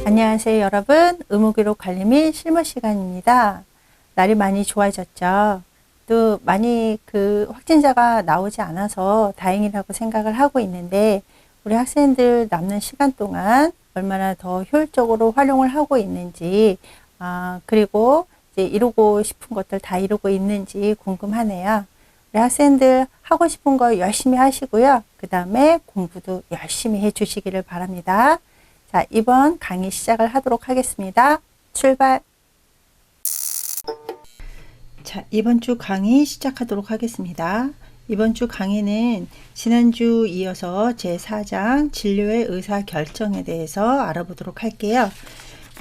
안녕하세요 여러분, 의무기록 관리 및 실무 시간입니다. 날이 많이 좋아졌죠. 또 많이 확진자가 나오지 않아서 다행이라고 생각을 하고 있는데, 우리 학생들 남는 시간 동안 얼마나 더 효율적으로 활용을 하고 있는지, 그리고 이제 이루고 싶은 것들 다 이루고 있는지 궁금하네요. 우리 학생들 하고 싶은 거 열심히 하시고요. 그 다음에 공부도 열심히 해 주시기를 바랍니다. 자, 이번 강의 시작을 하도록 하겠습니다. 출발! 자, 이번 주 강의 시작하도록 하겠습니다. 이번 주 강의는 지난주 이어서 제4장 진료의 의사결정에 대해서 알아보도록 할게요.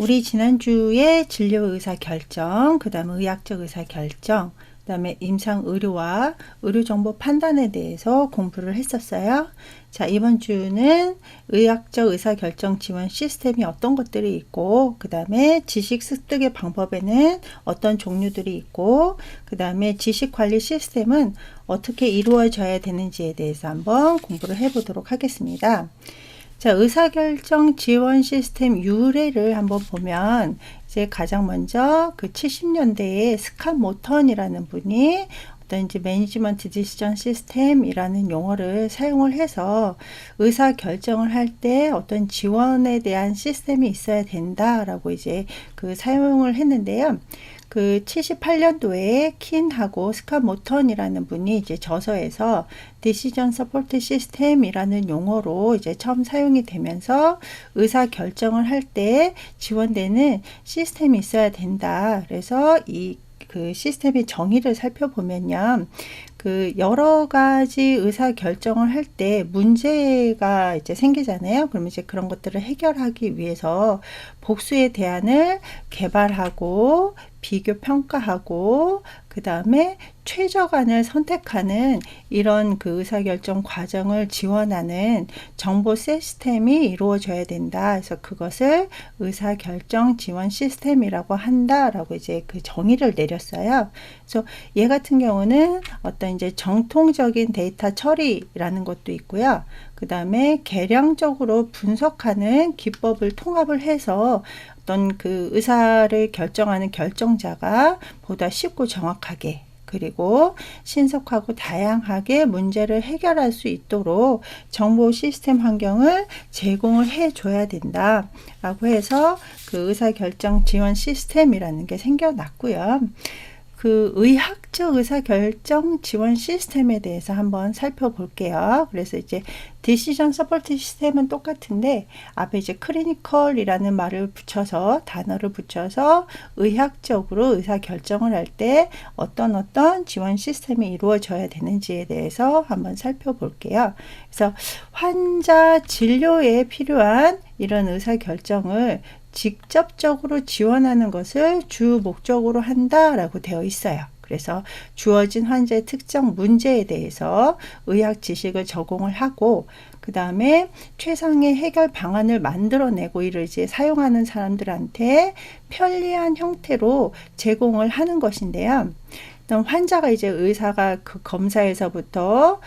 우리 지난주에 진료 의사결정, 그 다음에 의학적 의사결정, 그 다음에 임상의료와 의료정보 판단에 대해서 공부를 했었어요. 자, 이번 주는 의학적 의사결정 지원 시스템이 어떤 것들이 있고, 그 다음에 지식 습득의 방법에는 어떤 종류들이 있고, 그 다음에 지식관리 시스템은 어떻게 이루어져야 되는지에 대해서 한번 공부를 해보도록 하겠습니다. 자, 의사결정 지원 시스템 유래를 한번 보면, 이제 가장 먼저 70년대에 스캇 모턴이라는 분이 어떤 이제 매니지먼트 디시전 시스템이라는 용어를 사용을 해서 의사결정을 할 때 어떤 지원에 대한 시스템이 있어야 된다라고 이제 사용을 했는데요. 78년도에 킨하고 스캇 모턴이라는 분이 이제 저서에서 디시전 서포트 시스템이라는 용어로 이제 처음 사용이 되면서 의사 결정을 할 때 지원되는 시스템이 있어야 된다. 그래서 시스템의 정의를 살펴보면요. 여러 가지 의사 결정을 할 때 문제가 이제 생기잖아요. 그러면 이제 그런 것들을 해결하기 위해서 복수의 대안을 개발하고 비교 평가하고 그 다음에 최저간을 선택하는 이런 의사결정 과정을 지원하는 정보 시스템이 이루어져야 된다. 그래서 그것을 의사결정 지원 시스템이라고 한다라고 이제 정의를 내렸어요. 그래서 얘 같은 경우는 어떤 이제 정통적인 데이터 처리라는 것도 있고요. 그 다음에 계량적으로 분석하는 기법을 통합을 해서 어떤 의사를 결정하는 결정자가 보다 쉽고 정확하게 그리고 신속하고 다양하게 문제를 해결할 수 있도록 정보 시스템 환경을 제공을 해줘야 된다 라고 해서 의사결정 지원 시스템이라는 게 생겨났고요. 의학적 의사결정 지원 시스템에 대해서 한번 살펴볼게요. 그래서 이제 디시전 서포트 시스템은 똑같은데 앞에 이제 클리니컬이라는 단어를 붙여서 의학적으로 의사결정을 할 때 어떤 지원 시스템이 이루어져야 되는지에 대해서 한번 살펴볼게요. 그래서 환자 진료에 필요한 이런 의사결정을 직접적으로 지원하는 것을 주 목적으로 한다라고 되어 있어요. 그래서 주어진 환자의 특정 문제에 대해서 의학 지식을 적용을 하고 그 다음에 최상의 해결 방안을 만들어내고 이를 이제 사용하는 사람들한테 편리한 형태로 제공을 하는 것인데요. 환자가 이제 의사가 검사에서부터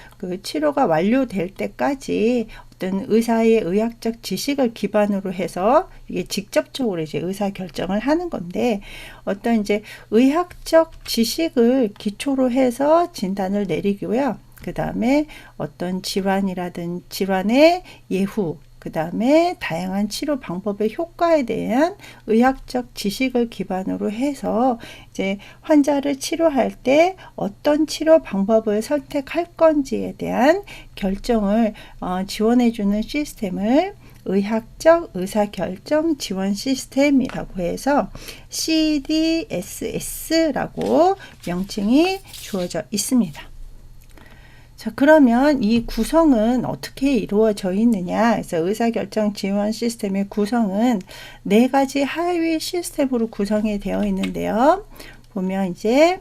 치료가 완료될 때까지 어떤 의사의 의학적 지식을 기반으로 해서 이게 직접적으로 이제 의사 결정을 하는 건데 어떤 이제 의학적 지식을 기초로 해서 진단을 내리고요. 그 다음에 어떤 질환의 예후, 그 다음에 다양한 치료 방법의 효과에 대한 의학적 지식을 기반으로 해서 이제 환자를 치료할 때 어떤 치료 방법을 선택할 건지에 대한 결정을 지원해주는 시스템을 의학적 의사결정 지원 시스템이라고 해서 CDSS라고 명칭이 주어져 있습니다. 자, 그러면 이 구성은 어떻게 이루어져 있느냐? 그래서 의사결정 지원 시스템의 구성은 네 가지 하위 시스템으로 구성이 되어 있는데요. 보면 이제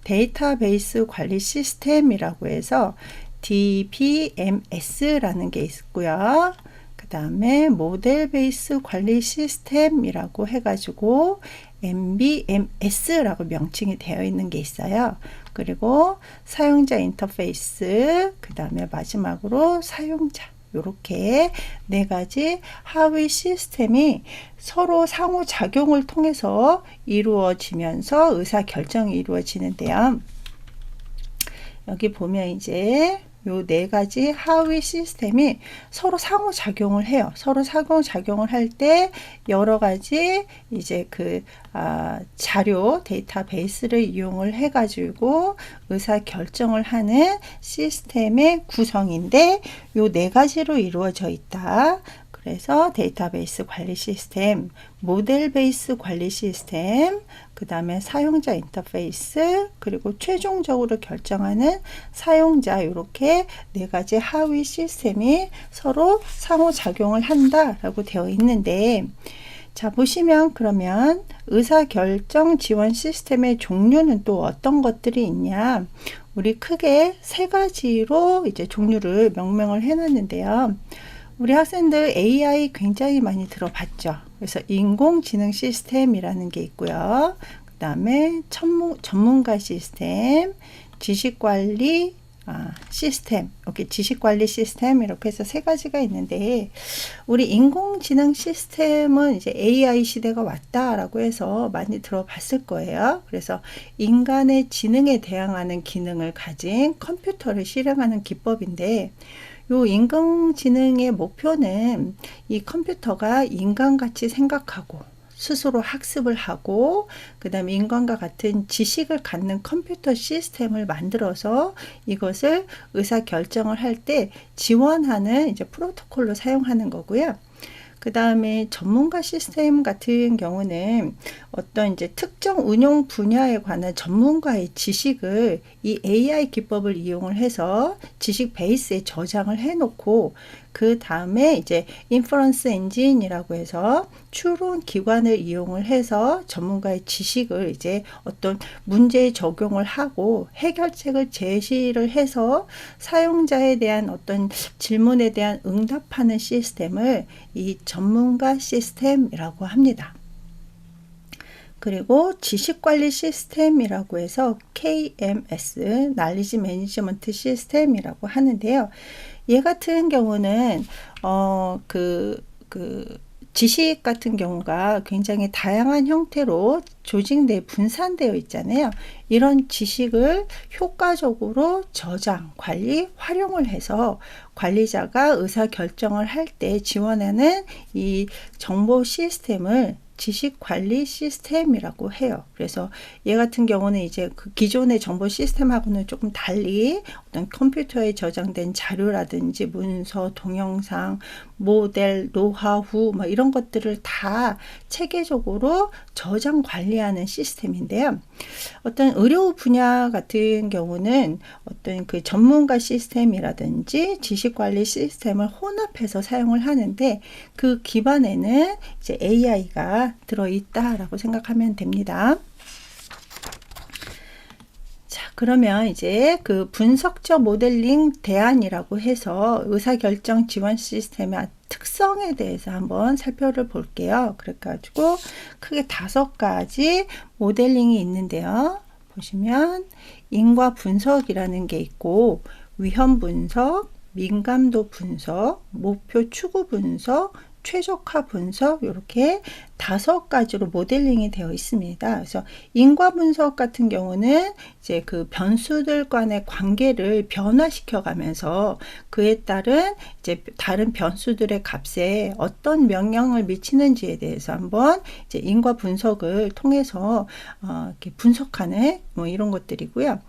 데이터베이스 관리 시스템이라고 해서 DBMS라는 게 있고요. 그 다음에 모델 베이스 관리 시스템이라고 해가지고 MBMS라고 명칭이 되어 있는 게 있어요. 그리고 사용자 인터페이스, 그 다음에 마지막으로 사용자, 이렇게 네 가지 하위 시스템이 서로 상호작용을 통해서 이루어지면서 의사결정이 이루어지는데요. 여기 보면 이제 요 네 가지 하위 시스템이 서로 상호작용을 해요. 서로 상호작용을 할 때 여러 가지 이제 자료 데이터베이스를 이용을 해가지고 의사결정을 하는 시스템의 구성인데 요 네 가지로 이루어져 있다. 그래서 데이터베이스 관리 시스템, 모델 베이스 관리 시스템, 그 다음에 사용자 인터페이스, 그리고 최종적으로 결정하는 사용자, 이렇게 네 가지 하위 시스템이 서로 상호작용을 한다라고 되어 있는데, 자, 보시면 그러면 의사결정 지원 시스템의 종류는 또 어떤 것들이 있냐? 우리 크게 세 가지로 이제 종류를 명명을 해놨는데요. 우리 학생들 AI 굉장히 많이 들어봤죠. 그래서 인공지능 시스템이라는 게 있고요. 그 다음에 전문가 시스템, 지식관리 시스템, 이렇게 지식관리 시스템 이렇게 해서 세 가지가 있는데, 우리 인공지능 시스템은 이제 AI 시대가 왔다라고 해서 많이 들어봤을 거예요. 그래서 인간의 지능에 대항하는 기능을 가진 컴퓨터를 실행하는 기법인데, 요 인공지능의 목표는 이 컴퓨터가 인간같이 생각하고 스스로 학습을 하고 그 다음에 인간과 같은 지식을 갖는 컴퓨터 시스템을 만들어서 이것을 의사결정을 할 때 지원하는 이제 프로토콜로 사용하는 거고요. 그 다음에 전문가 시스템 같은 경우는 어떤 이제 특정 운용 분야에 관한 전문가의 지식을 이 AI 기법을 이용을 해서 지식 베이스에 저장을 해 놓고 그 다음에 이제 인퍼런스 엔진이라고 해서 추론 기관을 이용을 해서 전문가의 지식을 이제 어떤 문제에 적용을 하고 해결책을 제시를 해서 사용자에 대한 어떤 질문에 대한 응답하는 시스템을 이 전문가 시스템이라고 합니다. 그리고 지식관리 시스템이라고 해서 KMS, 날리지 매니지먼트 시스템이라고 하는데요. 얘 같은 경우는 지식 같은 경우가 굉장히 다양한 형태로 조직 내 분산되어 있잖아요. 이런 지식을 효과적으로 저장, 관리, 활용을 해서 관리자가 의사결정을 할 때 지원하는 이 정보 시스템을 지식관리 시스템이라고 해요. 그래서 얘 같은 경우는 이제 그 기존의 정보 시스템하고는 조금 달리 어떤 컴퓨터에 저장된 자료라든지 문서, 동영상, 모델, 노하우 뭐 이런 것들을 다 체계적으로 저장 관리하는 시스템인데요. 어떤 의료 분야 같은 경우는 어떤 그 전문가 시스템이라든지 지식관리 시스템을 혼합해서 사용을 하는데 그 기반에는 이제 AI가 들어있다라고 생각하면 됩니다. 자, 그러면 이제 그 분석적 모델링 대안이라고 해서 의사결정 지원 시스템의 특성에 대해서 한번 살펴볼게요. 그래가지고 크게 5가지 모델링이 있는데요. 보시면 인과 분석이라는 게 있고 위험 분석, 민감도 분석, 목표 추구 분석, 최적화 분석 이렇게 5가지로 모델링이 되어 있습니다. 그래서 인과 분석 같은 경우는 이제 그 변수들 간의 관계를 변화시켜 가면서 그에 따른 이제 다른 변수들의 값에 어떤 영향을 미치는지에 대해서 한번 이제 인과 분석을 통해서 이렇게 분석하는 뭐 이런 것들이고요.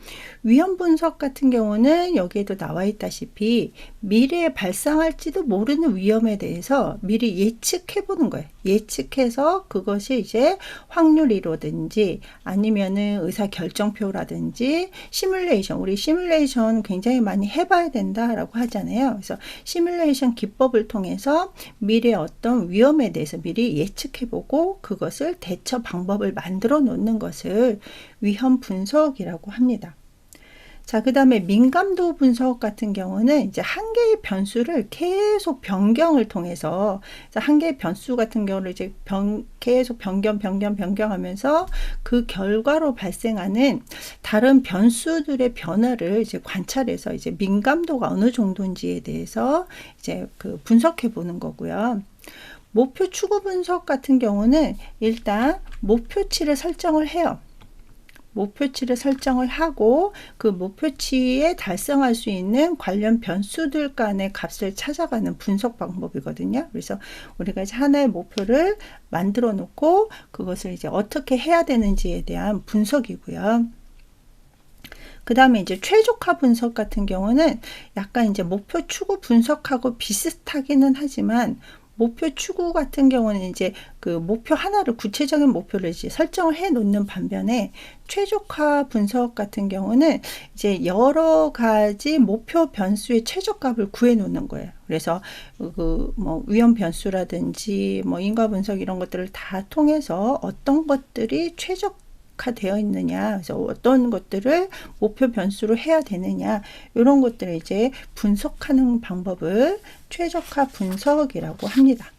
위험 분석 같은 경우는 여기에도 나와 있다시피 미래에 발생할지도 모르는 위험에 대해서 미리 예측해 보는 거예요. 예측해서 통해서 그것이 이제 확률이라든지 아니면은 의사결정표라든지 시뮬레이션, 우리 시뮬레이션 굉장히 많이 해봐야 된다라고 하잖아요. 그래서 시뮬레이션 기법을 통해서 미래의 어떤 위험에 대해서 미리 예측해보고 그것을 대처 방법을 만들어 놓는 것을 위험 분석이라고 합니다. 자, 그 다음에 민감도 분석 같은 경우는 이제 한 개의 변수를 계속 변경을 통해서, 한 개의 변수 같은 경우를 이제 계속 변경하면서 그 결과로 발생하는 다른 변수들의 변화를 이제 관찰해서 이제 민감도가 어느 정도인지에 대해서 이제 그 분석해 보는 거고요. 목표 추구 분석 같은 경우는 일단 목표치를 설정을 해요. 목표치를 설정을 하고 그 목표치에 달성할 수 있는 관련 변수들 간의 값을 찾아가는 분석 방법이거든요. 그래서 우리가 하나의 목표를 만들어 놓고 그것을 이제 어떻게 해야 되는지에 대한 분석이고요. 그 다음에 이제 최적화 분석 같은 경우는 약간 이제 목표 추구 분석하고 비슷하기는 하지만 목표 추구 같은 경우는 이제 그 목표 하나를 구체적인 목표를 이제 설정을 해 놓는 반면에 최적화 분석 같은 경우는 이제 여러 가지 목표 변수의 최적값을 구해 놓는 거예요. 그래서 그 뭐 위험 변수라든지 뭐 인과 분석 이런 것들을 다 통해서 어떤 것들이 되어 있느냐, 그래서 어떤 것들을 목표 변수로 해야 되느냐, 이런 것들을 이제 분석하는 방법을 최적화 분석이라고 합니다.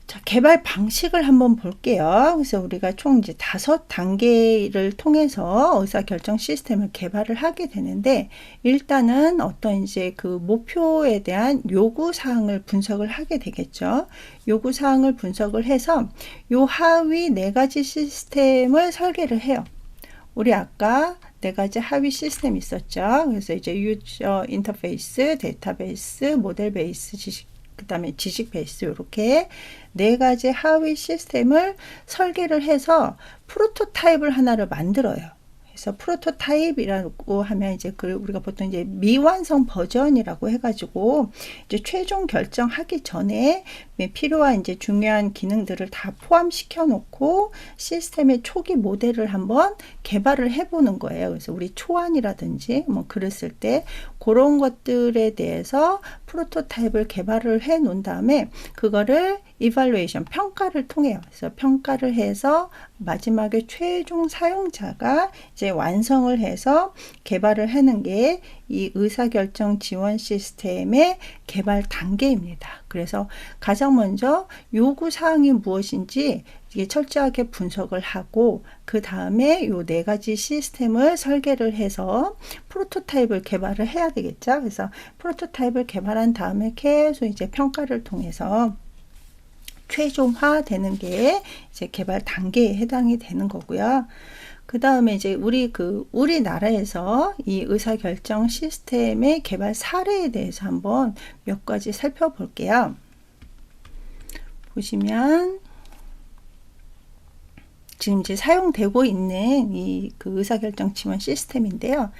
자, 개발 방식을 한번 볼게요. 그래서 우리가 총 이제 5단계를 통해서 의사결정 시스템을 개발을 하게 되는데, 일단은 어떤 이제 그 목표에 대한 요구사항을 분석을 하게 되겠죠. 요구사항을 분석을 해서 요 하위 4가지 시스템을 설계를 해요. 우리 아까 4가지 하위 시스템 있었죠. 그래서 이제 유저 인터페이스, 데이터베이스, 모델 베이스 그 다음에 지식 베이스, 이렇게 4가지 하위 시스템을 설계를 해서 프로토타입을 하나를 만들어요. 그래서 프로토타입이라고 하면 이제 우리가 보통 이제 미완성 버전이라고 해가지고 이제 최종 결정하기 전에 필요한 이제 중요한 기능들을 다 포함시켜 놓고 시스템의 초기 모델을 한번 개발을 해보는 거예요. 그래서 우리 초안이라든지 뭐 글을 쓸 때 그런 것들에 대해서 프로토타입을 개발을 해 놓은 다음에 그거를 이발루에이션, 평가를 통해요. 그래서 평가를 해서 마지막에 최종 사용자가 이제 완성을 해서 개발을 하는 게 이 의사결정 지원 시스템의 개발 단계입니다. 그래서 가장 먼저 요구사항이 무엇인지 이게 철저하게 분석을 하고 그 다음에 요 4가지 시스템을 설계를 해서 프로토타입을 개발을 해야 되겠죠. 그래서 프로토타입을 개발한 다음에 계속 이제 평가를 통해서 최종화되는 게 이제 개발 단계에 해당이 되는 거고요. 그 다음에 이제 우리나라에서 이 의사결정 시스템의 개발 사례에 대해서 한번 몇 가지 살펴볼게요. 보시면 지금 이제 사용되고 있는 그 의사결정 지원 시스템인데요.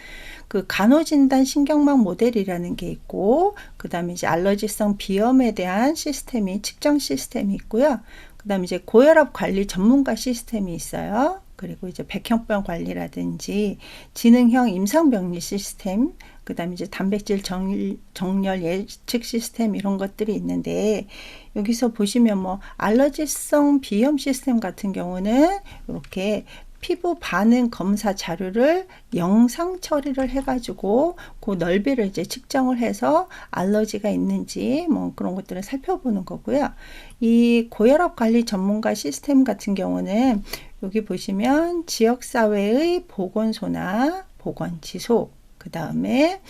그 간호진단 신경막 모델이라는 게 있고, 그 다음에 이제 알러지성 비염에 대한 시스템이 측정 시스템이 있고요. 그 다음에 이제 고혈압 관리 전문가 시스템이 있어요. 그리고 이제 백혈병 관리라든지 지능형 임상병리 시스템, 그 다음에 이제 단백질 정렬 예측 시스템 이런 것들이 있는데, 여기서 보시면 뭐 알러지성 비염 시스템 같은 경우는 이렇게 피부 반응 검사 자료를 영상 처리를 해가지고 그 넓이를 이제 측정을 해서 알러지가 있는지 뭐 그런 것들을 살펴보는 거고요. 이 고혈압 관리 전문가 시스템 같은 경우는 여기 보시면 지역사회의 보건소나 보건지소, 그 다음에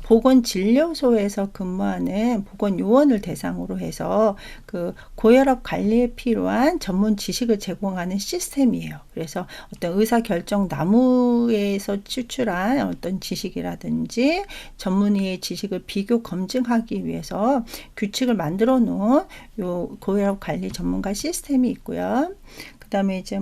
보건진료소에서 근무하는 보건요원을 대상으로 해서 그 고혈압 관리에 필요한 전문 지식을 제공하는 시스템이에요. 그래서 어떤 의사결정 나무에서 추출한 어떤 지식이라든지 전문의의 지식을 비교 검증하기 위해서 규칙을 만들어 놓은 요 고혈압 관리 전문가 시스템이 있고요. 그 다음에 이제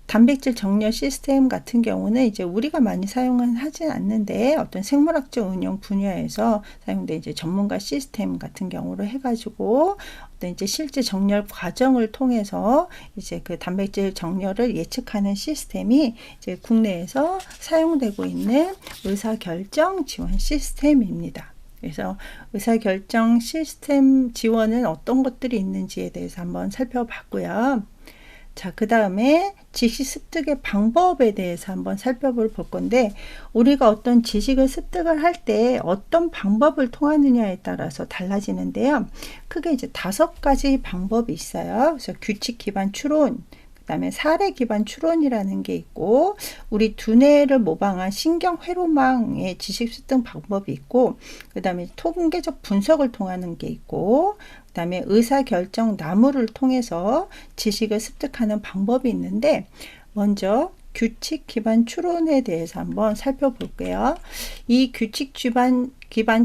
단백질 정렬 시스템 같은 경우는 이제 우리가 많이 사용은 하진 않는데 어떤 생물학적 응용 분야에서 사용된 이제 전문가 시스템 같은 경우로 해가지고 어떤 이제 실제 정렬 과정을 통해서 이제 그 단백질 정렬을 예측하는 시스템이 이제 국내에서 사용되고 있는 의사결정 지원 시스템입니다. 그래서 의사결정 시스템 지원은 어떤 것들이 있는지에 대해서 한번 살펴봤고요. 자, 그 다음에 지식 습득의 방법에 대해서 한번 살펴볼 건데, 우리가 어떤 지식을 습득을 할 때 어떤 방법을 통하느냐에 따라서 달라지는데요. 크게 이제 5가지 방법이 있어요. 그래서 규칙 기반 추론, 그 다음에 사례 기반 추론이라는 게 있고, 우리 두뇌를 모방한 신경 회로망의 지식 습득 방법이 있고, 그 다음에 통계적 분석을 통하는 게 있고, 그 다음에 의사결정 나무를 통해서 지식을 습득하는 방법이 있는데, 먼저 규칙 기반 추론에 대해서 한번 살펴볼게요. 이 규칙 기반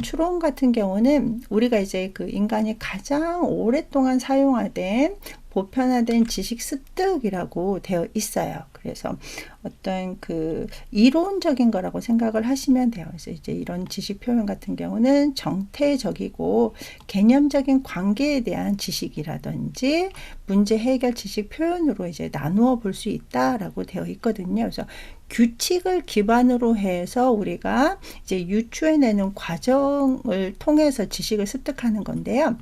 추론 같은 경우는 우리가 이제 그 인간이 가장 오랫동안 사용하던 보편화된 지식 습득이라고 되어 있어요. 그래서 어떤 그 이론적인 거라고 생각을 하시면 돼요. 그래서 이제 이런 지식 표현 같은 경우는 정태적이고 개념적인 관계에 대한 지식이라든지 문제 해결 지식 표현으로 이제 나누어 볼 수 있다라고 되어 있거든요. 그래서 규칙을 기반으로 해서 우리가 이제 유추해내는 과정을 통해서 지식을 습득하는 건데요.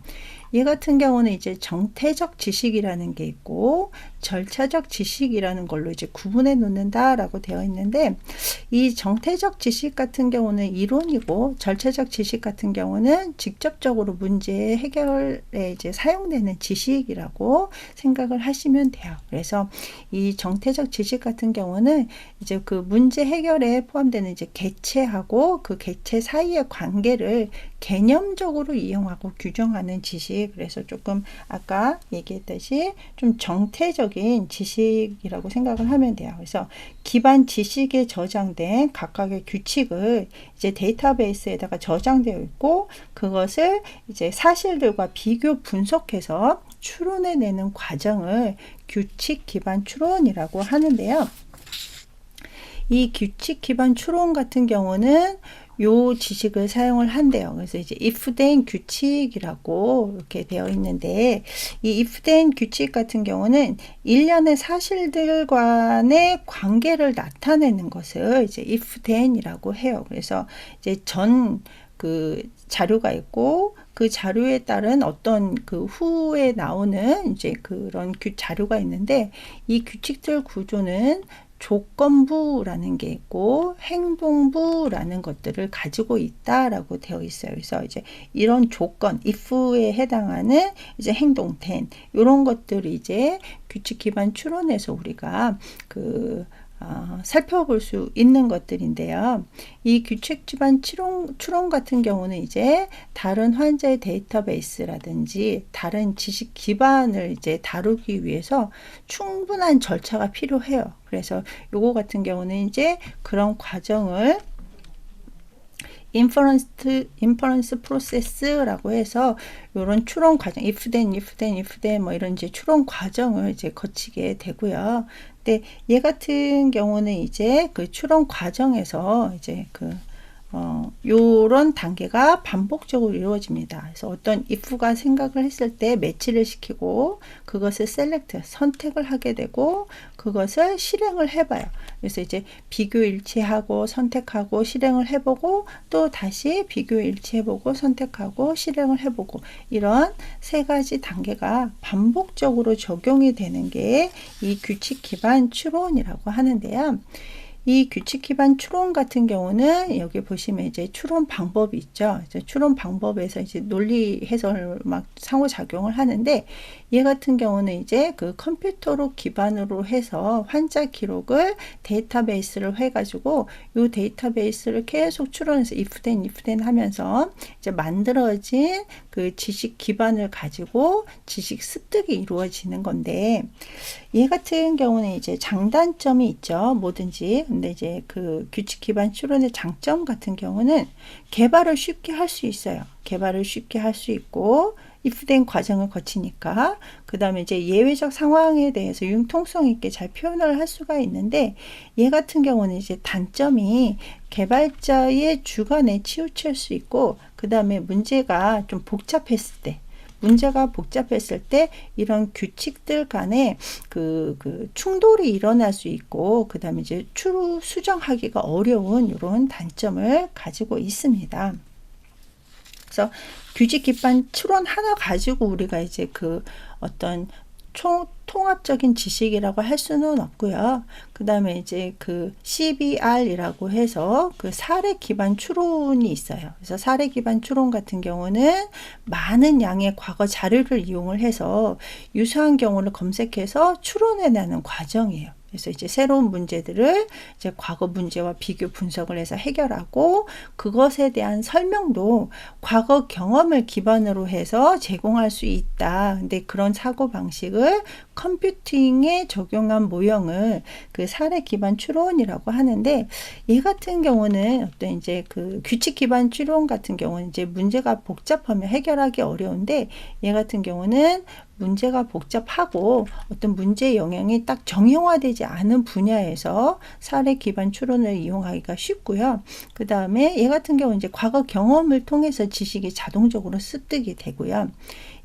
얘 같은 경우는 이제 정태적 지식이라는 게 있고 절차적 지식이라는 걸로 이제 구분해 놓는다라고 되어 있는데, 이 정태적 지식 같은 경우는 이론이고 절차적 지식 같은 경우는 직접적으로 문제 해결에 이제 사용되는 지식이라고 생각을 하시면 돼요. 그래서 이 정태적 지식 같은 경우는 이제 그 문제 해결에 포함되는 이제 객체하고 그 객체 사이의 관계를 개념적으로 이용하고 규정하는 지식. 그래서 조금 아까 얘기했듯이 좀 정태적인 지식이라고 생각을 하면 돼요. 그래서 기반 지식에 저장된 각각의 규칙을 이제 데이터베이스에다가 저장되어 있고, 그것을 이제 사실들과 비교 분석해서 추론해내는 과정을 규칙 기반 추론이라고 하는데요. 이 규칙 기반 추론 같은 경우는 요 지식을 사용을 한대요. 그래서 이제 if then 규칙이라고 이렇게 되어 있는데, 이 if then 규칙 같은 경우는 일련의 사실들 간의 관계를 나타내는 것을 이제 if then이라고 해요. 그래서 이제 전 그 자료가 있고 그 자료에 따른 어떤 그 후에 나오는 이제 그런 자료가 있는데, 이 규칙들 구조는 조건부라는 게 있고 행동부라는 것들을 가지고 있다라고 되어 있어요. 그래서 이제 이런 조건, if에 해당하는 이제 행동 then 이런 것들이 이제 규칙 기반 추론에서 우리가 살펴볼 수 있는 것들인데요. 이 규칙 기반 추론 같은 경우는 이제 다른 환자의 데이터베이스라든지 다른 지식 기반을 이제 다루기 위해서 충분한 절차가 필요해요. 그래서 요거 같은 경우는 이제 그런 과정을 인퍼런스 프로세스라고 해서 이런 추론 과정, if then 뭐 이런 이제 추론 과정을 이제 거치게 되고요. 근데 얘 같은 경우는 이제 그 추론 과정에서 이제 요런 단계가 반복적으로 이루어집니다. 그래서 어떤 if가 생각을 했을 때 매치를 시키고 그것을 선택을 하게 되고 그것을 실행을 해봐요. 그래서 이제 비교 일치하고 선택하고 실행을 해보고 또 다시 비교 일치해보고 선택하고 실행을 해보고, 이런 3가지 단계가 반복적으로 적용이 되는 게 이 규칙 기반 추론이라고 하는데요. 이 규칙 기반 추론 같은 경우는 여기 보시면 이제 추론 방법이 있죠. 이제 추론 방법에서 이제 논리 해설 막 상호작용을 하는데, 얘 같은 경우는 이제 그 컴퓨터로 기반으로 해서 환자 기록을 데이터베이스를 해가지고 이 데이터베이스를 계속 추론해서 if then 하면서 이제 만들어진 그 지식 기반을 가지고 지식 습득이 이루어지는 건데, 얘 같은 경우는 이제 장단점이 있죠. 뭐든지. 근데 이제 그 규칙 기반 추론의 장점 같은 경우는 개발을 쉽게 할 수 있어요. 개발을 쉽게 할 수 있고, if된 과정을 거치니까. 그 다음에 이제 예외적 상황에 대해서 융통성 있게 잘 표현을 할 수가 있는데, 얘 같은 경우는 이제 단점이 개발자의 주관에 치우칠 수 있고, 그 다음에 문제가 복잡했을 때 이런 규칙들 간에 그 충돌이 일어날 수 있고, 그 다음에 이제 추후 수정하기가 어려운 이런 단점을 가지고 있습니다. 그래서 규칙 기반 추론 하나 가지고 우리가 이제 그 어떤 통합적인 지식이라고 할 수는 없고요. 그 다음에 이제 그 CBR이라고 해서 그 사례 기반 추론이 있어요. 그래서 사례 기반 추론 같은 경우는 많은 양의 과거 자료를 이용을 해서 유사한 경우를 검색해서 추론해내는 과정이에요. 그래서 이제 새로운 문제들을 이제 과거 문제와 비교 분석을 해서 해결하고, 그것에 대한 설명도 과거 경험을 기반으로 해서 제공할 수 있다. 근데 그런 사고 방식을 컴퓨팅에 적용한 모형을 그 사례 기반 추론이라고 하는데, 얘 같은 경우는 어떤 이제 그 규칙 기반 추론 같은 경우는 이제 문제가 복잡하면 해결하기 어려운데, 얘 같은 경우는 문제가 복잡하고 어떤 문제의 영향이 딱 정형화되지 않은 분야에서 사례 기반 추론을 이용하기가 쉽고요. 그 다음에 얘 같은 경우는 이제 과거 경험을 통해서 지식이 자동적으로 습득이 되고요.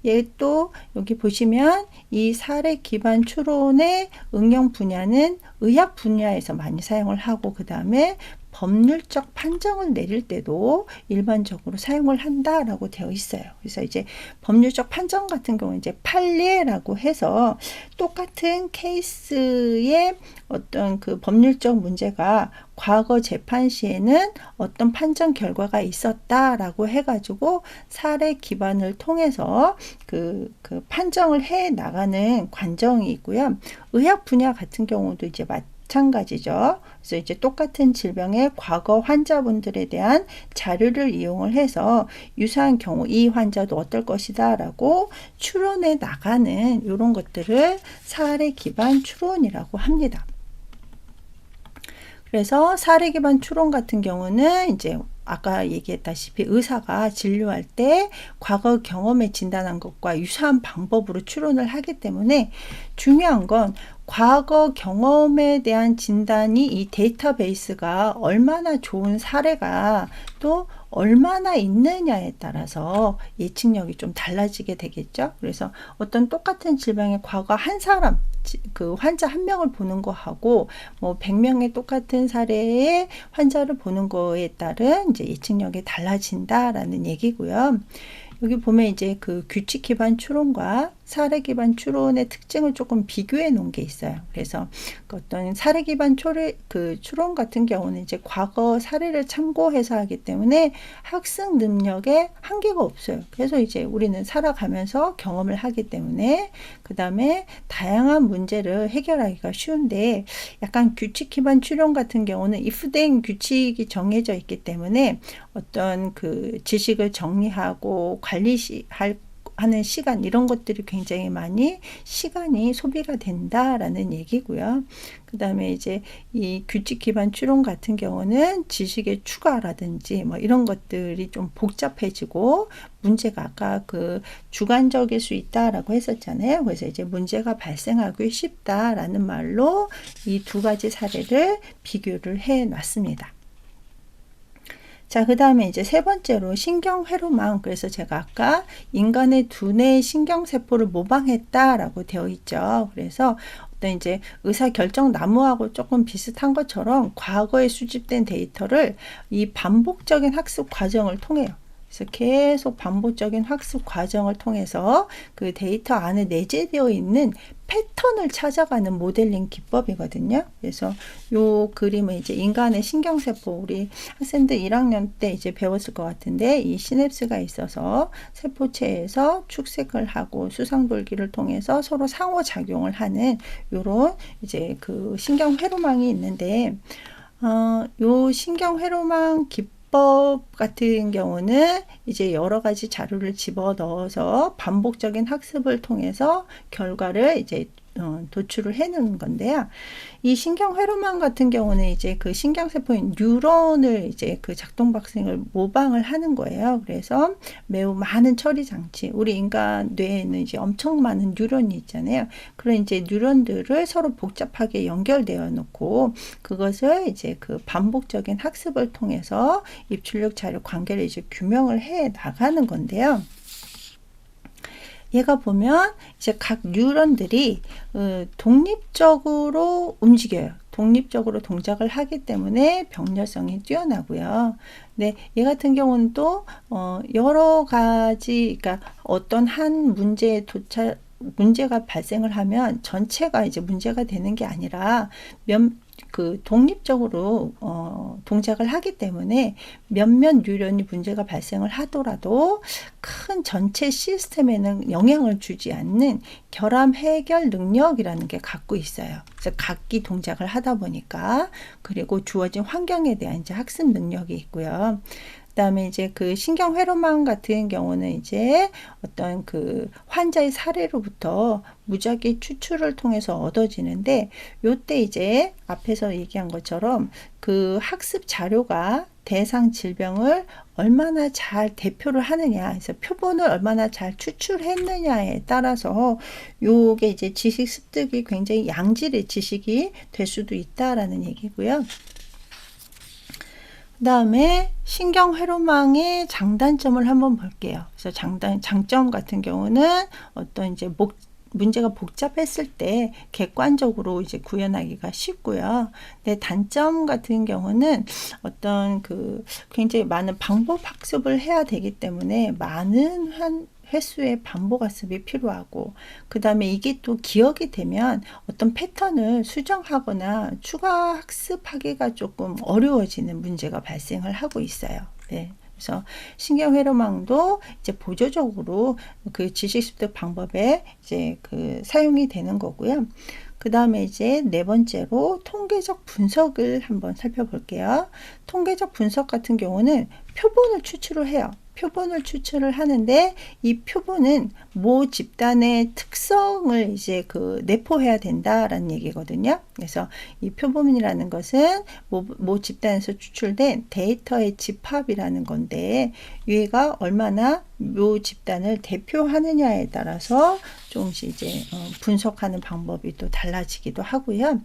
얘 또 여기 보시면 이 사례 기반 추론의 응용 분야는 의학 분야에서 많이 사용을 하고, 그 다음에 법률적 판정을 내릴 때도 일반적으로 사용을 한다라고 되어 있어요. 그래서 이제 법률적 판정 같은 경우는 이제 판례라고 해서 똑같은 케이스의 어떤 그 법률적 문제가 과거 재판 시에는 어떤 판정 결과가 있었다라고 해가지고 사례 기반을 통해서 그 판정을 해 나가는 관정이 있고요. 의학 분야 같은 경우도 이제 마찬가지죠. 그래서 이제 똑같은 질병의 과거 환자분들에 대한 자료를 이용을 해서 유사한 경우 이 환자도 어떨 것이다 라고 추론해 나가는 이런 것들을 사례 기반 추론이라고 합니다. 그래서 사례 기반 추론 같은 경우는 이제 아까 얘기했다시피 의사가 진료할 때 과거 경험에 진단한 것과 유사한 방법으로 추론을 하기 때문에, 중요한 건 과거 경험에 대한 진단이 이 데이터베이스가 얼마나 좋은 사례가 또 얼마나 있느냐에 따라서 예측력이 좀 달라지게 되겠죠. 그래서 어떤 똑같은 질병의 과거 한 사람, 그 환자 한 명을 보는 거하고 뭐 100명의 똑같은 사례의 환자를 보는 거에 따른 이제 예측력이 달라진다라는 얘기고요. 여기 보면 이제 그 규칙 기반 추론과 사례 기반 추론의 특징을 조금 비교해 놓은 게 있어요. 그래서 어떤 사례 기반 추론 같은 경우는 이제 과거 사례를 참고해서 하기 때문에 학습 능력에 한계가 없어요. 그래서 이제 우리는 살아가면서 경험을 하기 때문에 그 다음에 다양한 문제를 해결하기가 쉬운데, 약간 규칙 기반 추론 같은 경우는 if된 규칙이 정해져 있기 때문에 어떤 그 지식을 정리하고 하는 시간, 이런 것들이 굉장히 많이 시간이 소비가 된다라는 얘기고요. 그 다음에 이제 이 규칙 기반 추론 같은 경우는 지식의 추가라든지 뭐 이런 것들이 좀 복잡해지고, 문제가 아까 그 주관적일 수 있다라고 했었잖아요. 그래서 이제 문제가 발생하기 쉽다라는 말로 이 두 가지 사례를 비교를 해 놨습니다. 자, 그 다음에 이제 세 번째로 신경회로망. 그래서 제가 아까 인간의 두뇌의 신경세포를 모방했다라고 되어 있죠. 그래서 어떤 이제 의사결정 나무하고 조금 비슷한 것처럼 과거에 수집된 데이터를 이 반복적인 학습 과정을 통해요. 그래서 계속 반복적인 학습 과정을 통해서 그 데이터 안에 내재되어 있는 패턴을 찾아가는 모델링 기법이거든요. 그래서 요 그림은 이제 인간의 신경세포, 우리 학생들 1학년 때 이제 배웠을 것 같은데, 이 시냅스가 있어서 세포체에서 축색을 하고 수상돌기를 통해서 서로 상호작용을 하는 요런 이제 그 신경회로망이 있는데, 요 신경회로망 기법 같은 경우는 이제 여러 가지 자료를 집어 넣어서 반복적인 학습을 통해서 결과를 이제 도출을 해놓은 건데요. 이 신경회로망 같은 경우는 이제 그 신경세포인 뉴런을 이제 그 작동 발생을 모방을 하는 거예요. 그래서 매우 많은 처리 장치, 우리 인간 뇌에는 이제 엄청 많은 뉴런이 있잖아요. 그런 이제 뉴런들을 서로 복잡하게 연결되어 놓고 그것을 이제 그 반복적인 학습을 통해서 입출력 자료 관계를 이제 규명을 해 나가는 건데요. 얘가 보면 이제 각 뉴런들이 독립적으로 움직여요. 독립적으로 동작을 하기 때문에 병렬성이 뛰어나고요. 네, 얘 같은 경우는 또 여러 가지, 그러니까 어떤 한 문제가 발생을 하면 전체가 이제 문제가 되는 게 아니라 독립적으로 동작을 하기 때문에 몇몇 뉴런이 문제가 발생을 하더라도 큰 전체 시스템에는 영향을 주지 않는 결함 해결 능력이라는 게 갖고 있어요. 그래서 각기 동작을 하다 보니까, 그리고 주어진 환경에 대한 이제 학습 능력이 있고요. 그다음에 이제 그 신경회로망 같은 경우는 이제 어떤 그 환자의 사례로부터 무작위 추출을 통해서 얻어지는데, 요때 이제 앞에서 얘기한 것처럼 그 학습 자료가 대상 질병을 얼마나 잘 대표를 하느냐, 그래서 표본을 얼마나 잘 추출했느냐에 따라서 요게 이제 지식 습득이 굉장히 양질의 지식이 될 수도 있다라는 얘기고요. 그 다음에 신경회로망의 장단점을 한번 볼게요. 그래서 장점 같은 경우는 어떤 이제 문제가 복잡했을 때 객관적으로 이제 구현하기가 쉽고요. 근데 단점 같은 경우는 어떤 그 굉장히 많은 방법 학습을 해야 되기 때문에 많은 횟수의 반복 학습이 필요하고, 그 다음에 이게 또 기억이 되면 어떤 패턴을 수정하거나 추가 학습하기가 조금 어려워지는 문제가 발생을 하고 있어요. 네. 그래서 신경회로망도 이제 보조적으로 그 지식습득 방법에 이제 그 사용이 되는 거고요. 그 다음에 이제 네 번째로 통계적 분석을 한번 살펴볼게요. 통계적 분석 같은 경우는 표본을 추출을 해요. 표본을 추출을 하는데, 이 표본은 모 집단의 특성을 이제 그 내포해야 된다라는 얘기거든요. 그래서 이 표본이라는 것은 모 집단에서 추출된 데이터의 집합이라는 건데, 얘가 얼마나 모 집단을 대표하느냐에 따라서 조금씩 이제 분석하는 방법이 또 달라지기도 하고요.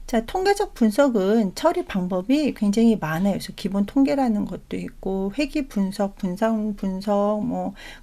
자, 통계적 분석은 처리 방법이 굉장히 많아요. 그래서 기본 통계라는 것도 있고, 회귀 분석, 분산 분석,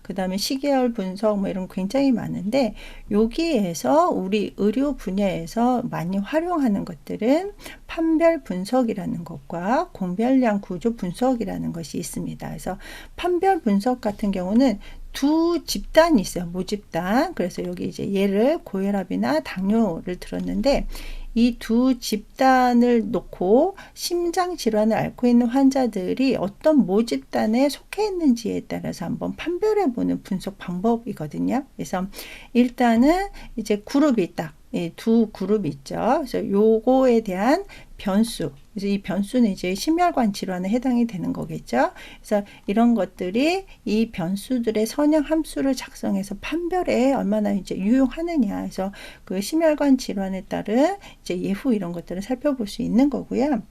그 다음에 시계열 분석, 이런 굉장히 많은데, 여기에서 우리 의료 분야에서 많이 활용하는 것들은 판별 분석이라는 것과 공별량 구조 분석이라는 것이 있습니다. 그래서 판별 분석 같은 경우는 두 집단이 있어요. 모집단. 그래서 여기 이제 얘를 고혈압이나 당뇨를 들었는데, 이 두 집단을 놓고 심장 질환을 앓고 있는 환자들이 어떤 모집단에 속해 있는지에 따라서 한번 판별해 보는 분석 방법이거든요. 그래서 일단은 이제 그룹이 있다. 두 그룹이 있죠. 그래서 요거에 대한 변수. 그래서 이 변수는 이제 심혈관 질환에 해당이 되는 거겠죠. 그래서 이런 것들이 이 변수들의 선형 함수를 작성해서 판별에 얼마나 이제 유용하느냐. 그래서 그 심혈관 질환에 따른 이제 예후 이런 것들을 살펴볼 수 있는 거고요.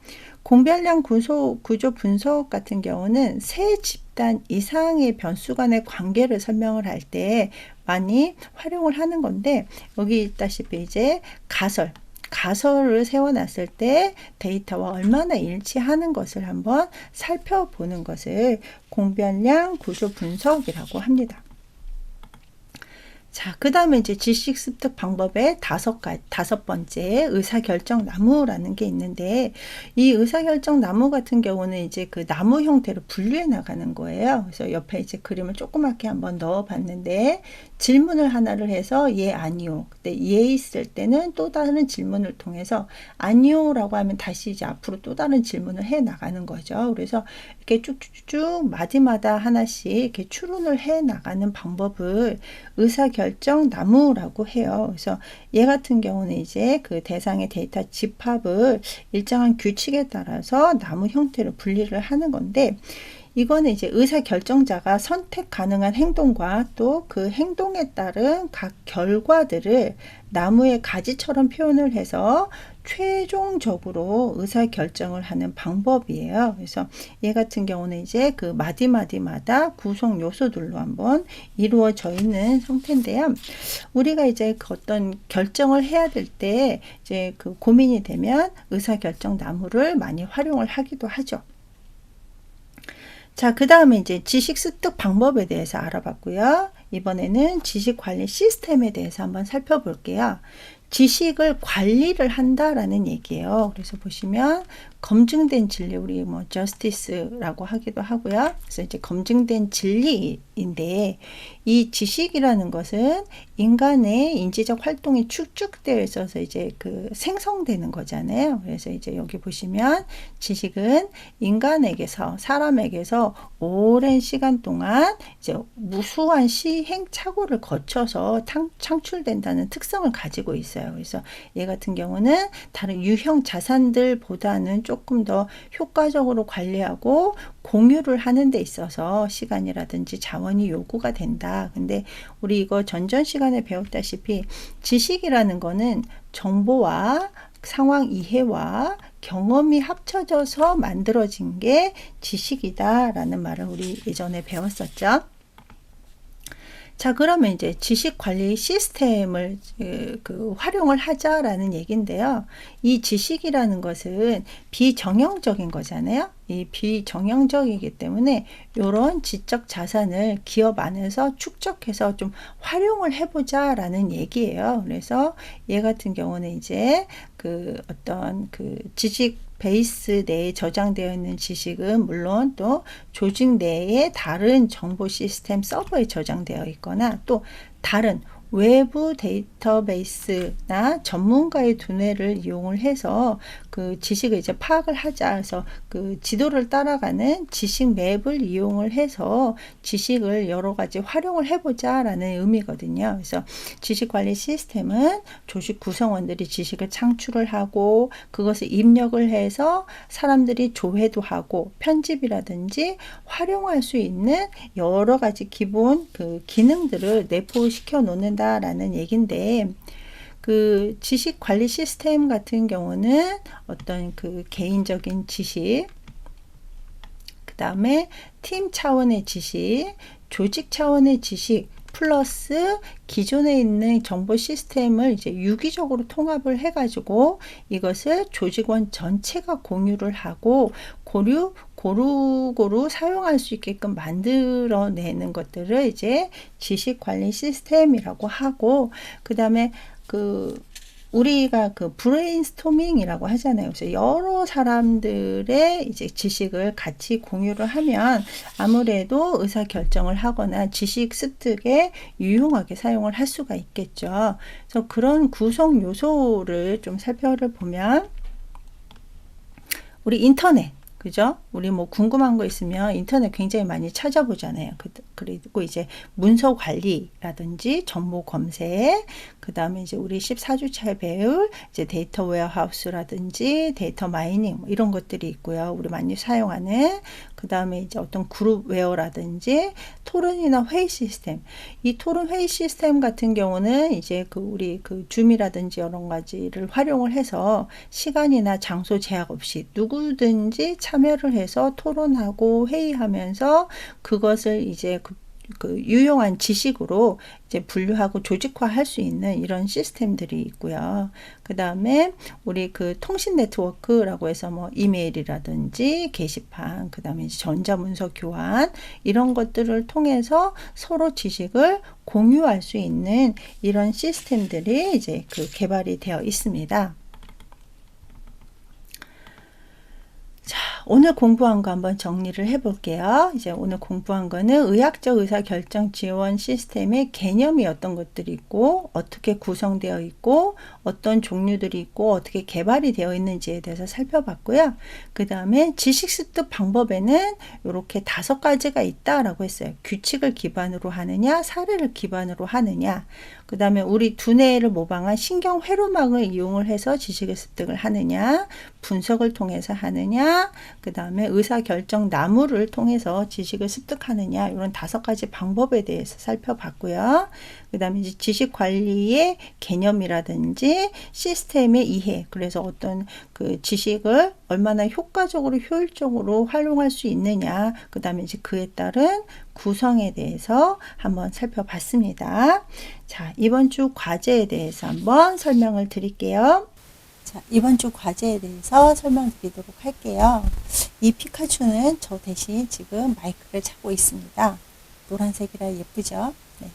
공별량 구조 분석 같은 경우는 세 집단 이상의 변수 간의 관계를 설명을 할 때 많이 활용을 하는 건데, 여기 있다시피 이제 가설을 세워놨을 때 데이터와 얼마나 일치하는 것을 한번 살펴보는 것을 공별량 구조 분석이라고 합니다. 자, 그 다음에 이제 지식 습득 방법의 다섯 번째 의사결정 나무라는 게 있는데, 이 의사결정 나무 같은 경우는 이제 그 나무 형태로 분류해 나가는 거예요. 그래서 옆에 이제 그림을 조그맣게 한번 넣어 봤는데, 질문을 하나를 해서 예, 아니요. 근데 예 있을 때는 또 다른 질문을 통해서 아니요라고 하면 다시 이제 앞으로 또 다른 질문을 해 나가는 거죠. 그래서 이렇게 쭉쭉쭉 마디마다 하나씩 이렇게 추론을 해 나가는 방법을 의사결정 나무라고 해요. 그래서 얘 같은 경우는 이제 그 대상의 데이터 집합을 일정한 규칙에 따라서 나무 형태로 분리를 하는 건데, 이거는 이제 의사결정자가 선택 가능한 행동과 또 그 행동에 따른 각 결과들을 나무의 가지처럼 표현을 해서 최종적으로 의사결정을 하는 방법이에요. 그래서 얘 같은 경우는 이제 그 마디마디마다 구성 요소들로 한번 이루어져 있는 형태인데요. 우리가 이제 그 어떤 결정을 해야 될 때 이제 그 고민이 되면 의사결정 나무를 많이 활용을 하기도 하죠. 자, 그 다음에 이제 지식 습득 방법에 대해서 알아봤고요. 이번에는 지식 관리 시스템에 대해서 한번 살펴볼게요. 지식을 관리를 한다라는 얘기예요. 그래서 보시면 검증된 진리, 우리 뭐 저스티스라고 하기도 하고요. 그래서 이제 검증된 진리인데, 이 지식이라는 것은 인간의 인지적 활동이 축적되어 있어서 이제 그 생성되는 거잖아요. 그래서 이제 여기 보시면 지식은 인간에게서, 사람에게서 오랜 시간 동안 이제 무수한 시행착오를 거쳐서 창출된다는 특성을 가지고 있어요. 그래서 얘 같은 경우는 다른 유형 자산들보다는 조금 더 효과적으로 관리하고 공유를 하는 데 있어서 시간이라든지 자원이 요구가 된다. 근데 우리 이거 전전 시간에 배웠다시피 지식이라는 거는 정보와 상황 이해와 경험이 합쳐져서 만들어진 게 지식이다라는 말을 우리 예전에 배웠었죠. 자, 그러면 이제 지식 관리 시스템을 활용을 하자라는 얘기인데요. 이 지식이라는 것은 비정형적인 거잖아요. 이 비정형적이기 때문에 이런 지적 자산을 기업 안에서 축적해서 좀 활용을 해보자라는 얘기예요. 그래서 얘 같은 경우는 이제 그 어떤 그 지식 베이스 내에 저장되어 있는 지식은 물론 또 조직 내에 다른 정보 시스템 서버에 저장되어 있거나 또 다른 외부 데이터베이스나 전문가의 두뇌를 이용을 해서 그 지식을 이제 파악을 하자. 그래서 그 지도를 따라가는 지식 맵을 이용을 해서 지식을 여러 가지 활용을 해보자라는 의미거든요. 그래서 지식관리 시스템은 조직 구성원들이 지식을 창출을 하고 그것을 입력을 해서 사람들이 조회도 하고 편집이라든지 활용할 수 있는 여러 가지 기본 그 기능들을 내포시켜 놓는다라는 얘긴데, 그 지식 관리 시스템 같은 경우는 어떤 그 개인적인 지식, 그 다음에 팀 차원의 지식, 조직 차원의 지식, 플러스 기존에 있는 정보 시스템을 이제 유기적으로 통합을 해가지고 이것을 조직원 전체가 공유를 하고 고루고루 사용할 수 있게끔 만들어내는 것들을 이제 지식 관리 시스템이라고 하고, 그 다음에 그 우리가 그 브레인스토밍이라고 하잖아요. 그래서 여러 사람들의 이제 지식을 같이 공유를 하면 아무래도 의사 결정을 하거나 지식 습득에 유용하게 사용을 할 수가 있겠죠. 그래서 그런 구성 요소를 좀 살펴보면, 우리 인터넷, 그죠? 우리 뭐 궁금한 거 있으면 인터넷 굉장히 많이 찾아보잖아요. 그리고 이제 문서 관리라든지 정보 검색, 그 다음에 이제 우리 14주차에 배울 이제 데이터 웨어하우스라든지 데이터 마이닝 뭐 이런 것들이 있고요. 우리 많이 사용하는, 그 다음에 이제 어떤 그룹 웨어라든지 토론이나 회의 시스템. 이 토론 회의 시스템 같은 경우는 이제 그 우리 그 줌이라든지 여러 가지를 활용을 해서 시간이나 장소 제약 없이 누구든지 참여를 해서 토론하고 회의하면서 그것을 이제 그 유용한 지식으로 이제 분류하고 조직화할 수 있는 이런 시스템들이 있고요. 그 다음에 우리 그 통신 네트워크라고 해서 뭐 이메일이라든지 게시판, 그 다음에 전자문서 교환 이런 것들을 통해서 서로 지식을 공유할 수 있는 이런 시스템들이 이제 그 개발이 되어 있습니다. 자, 오늘 공부한 거 한번 정리를 해볼게요. 이제 오늘 공부한 거는 의학적 의사결정 지원 시스템의 개념이 어떤 것들이 있고 어떻게 구성되어 있고 어떤 종류들이 있고 어떻게 개발이 되어 있는지에 대해서 살펴봤고요. 그 다음에 지식습득 방법에는 이렇게 5가지가 있다라고 했어요. 규칙을 기반으로 하느냐, 사례를 기반으로 하느냐. 그 다음에 우리 두뇌를 모방한 신경 회로막을 이용을 해서 지식을 습득을 하느냐, 분석을 통해서 하느냐, 그 다음에 의사결정 나무를 통해서 지식을 습득하느냐, 이런 5가지 방법에 대해서 살펴봤고요. 그 다음에 이제 지식 관리의 개념이라든지 시스템의 이해, 그래서 어떤 그 지식을 얼마나 효과적으로 효율적으로 활용할 수 있느냐, 그 다음에 이제 그에 따른 구성에 대해서 한번 살펴봤습니다. 자, 이번 주 과제에 대해서 한번 설명을 드릴게요. 자, 이번 주 과제에 대해서 설명드리도록 할게요. 이 피카츄는 저 대신 지금 마이크를 잡고 있습니다. 노란색이라 예쁘죠? 네.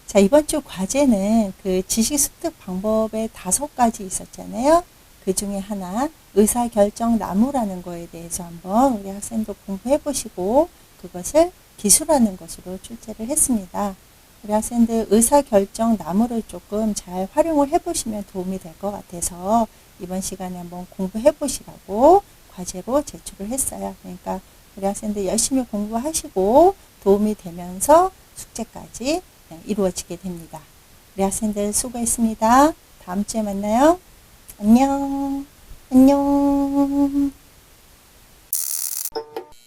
자, 이번 주 과제는 그 지식 습득 방법에 5가지 있었잖아요. 그 중에 하나, 의사결정 나무라는 거에 대해서 한번 우리 학생도 공부해 보시고 그것을 기술하는 것으로 출제를 했습니다. 우리 학생들 의사결정 나무를 조금 잘 활용을 해보시면 도움이 될 것 같아서 이번 시간에 한번 공부해 보시라고 과제로 제출을 했어요. 그러니까 우리 학생들 열심히 공부하시고 도움이 되면서 숙제까지 이루어지게 됩니다. 우리 학생들 수고했습니다. 다음 주에 만나요. 안녕. 안녕.